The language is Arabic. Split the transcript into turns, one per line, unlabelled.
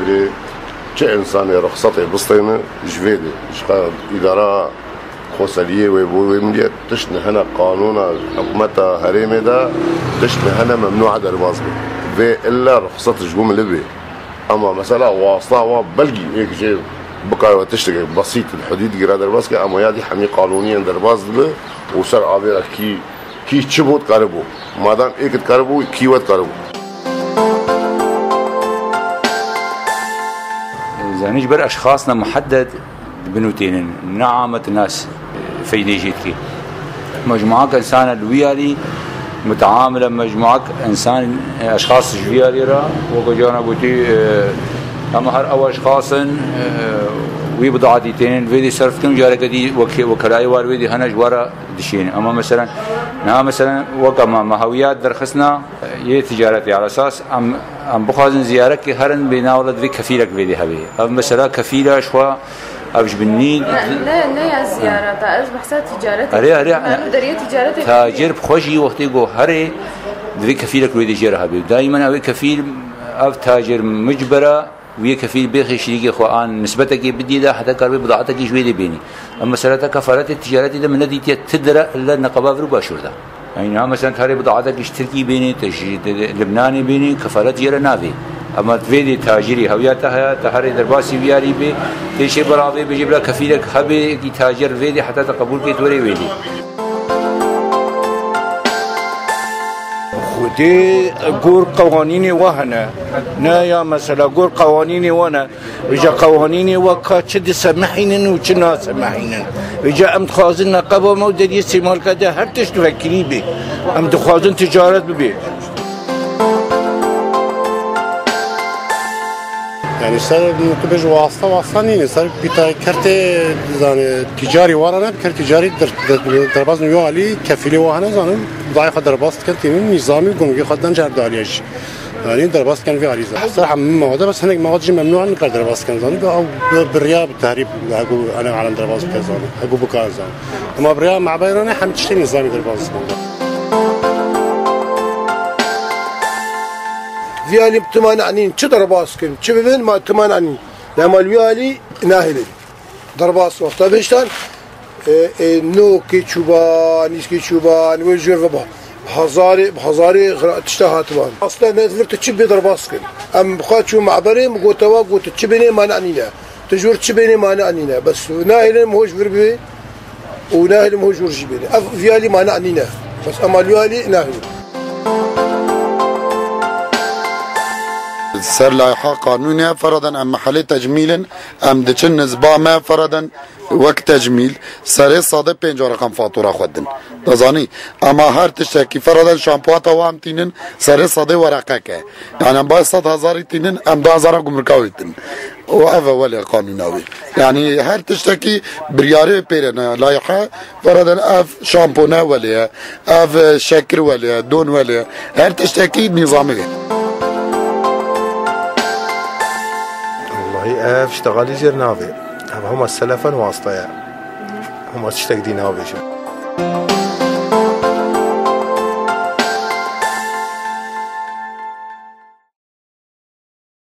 جويدي چه انسان رخصت بستينه جويدي شقا اداره خوصليه ومليت تشنه هنا قانون حكومتها هريمه ده تشنه هنا ممنوع درباز به الا رخصت جوم لبي اما مثلا واصله بلقي هيك شيء بقى تشتغل بسيط الحدود غير درباز اما يادي حمي قانونيا درباز له وصار ابيرا كي تشبوت قربو ما دام هيك تقربوا كيوت قربوا
إذا نجبر أشخاصنا محدد بنوتين نعمة الناس فايدة جيتكي مجموعة إنسان الويالي متعاملة مجموعة إنسان أشخاص جويالي را وقجانا قلتي أما هر أول أشخاص ويبضعتين فيدي صرفتهم جارة قدي وكلاي والويدي هنج ورا دشين أما مثلا وقع مهويات درخصنا يه تجارتي على أساس أم بخازن زيارك هرن بيناولد في كفيلك فيدي هبي أم مثلا كفيلة شوا أبش بالنيل
لا يا زيارة تاز بحسها تجارتي
أري
تجارتي
تاجر بخوشي وقتي جو هري في كفيلك فيدي جارة هبي دائما أبي كفيل أو تاجر مجبرة ويا كفيل بيخي شريك اخوان نسبتك بدي ده حتى قرب بضاعتك شوي بيني اما مساله كفارات التجارات ده من دي تدرى الا النقابه في باشور ده يعني مثلا تاري بضاعتك تركي بيني لبناني بيني كفارات جيره نافي اما تفيدي تاجري هويتها تحري درباسي وياري بي تشي براوي بيجيب لك كفيلك هبي كي تاجر فيدي حتى تقبل كي توري ويدي
ودي قول قوانيني وهنا نايا مثلا قول قوانيني وانا وجا قوانيني وكا تشد سمحينن وشنا سمحينن وجا ام تخازن نقابه مودد يستعمال كده هر تشت تفكري بي ام تخازن تجارت ببي
يعني صار نقبج واسطه نيني صار بتا كرت يعني تجاري ورانا كرت تجاري درباز نيو علي كفيله وهنا زانم ضايع درباز كنت نظامي قومي خدن جرد عليش يعني درباز كان في غريزه صراحه مواد بس هناك مواد ممنوع نقدر درباز كان زانم او بالرياء بالتهريب اقول انا على درباز كذا اقول بكذا اما بالرياء مع بيرنا حمد تشتري نظامي درباز
فيالي بتمانعنين شو درباس كن شو ببين ما تمانعنين لما الفيالي ناهلين درباس وقتها بيشتن نو كيتشوبان كيتشوبان والجور فبا بحزاري تشتهات بان اصلا نزلت تشبي درباس كن ام بخاتشو معبري مقوتوا قوت تشبيني ما نعنينا تجور تشبيني ما نعنينا بس ناهلين مهوش فربي وناهل مهوش ورجبيني فيالي ما نعنينا بس اما الفيالي ناهلين
سر لائحة قانونية فرضا ام محل تجميل ام دچن نزبا ما فرضا وقت تجميل سر صاده 5 رقم فاتوره خودن دزانی اما هر تشکی فرضا شامپو تا وام تینن سر صاده ورقه که يعني با 100,000 تینن ام 10000 گمرکاویتن و اول قانوناوي يعني هر تشتكي برياري بيرنا لائحة فرضا اف شامبونا ولا اف شكر ولا دون ولا هر تشتكي نظامي
اشتغالي جير نافي هم السلفا واسطة هم تشتكي نافي شو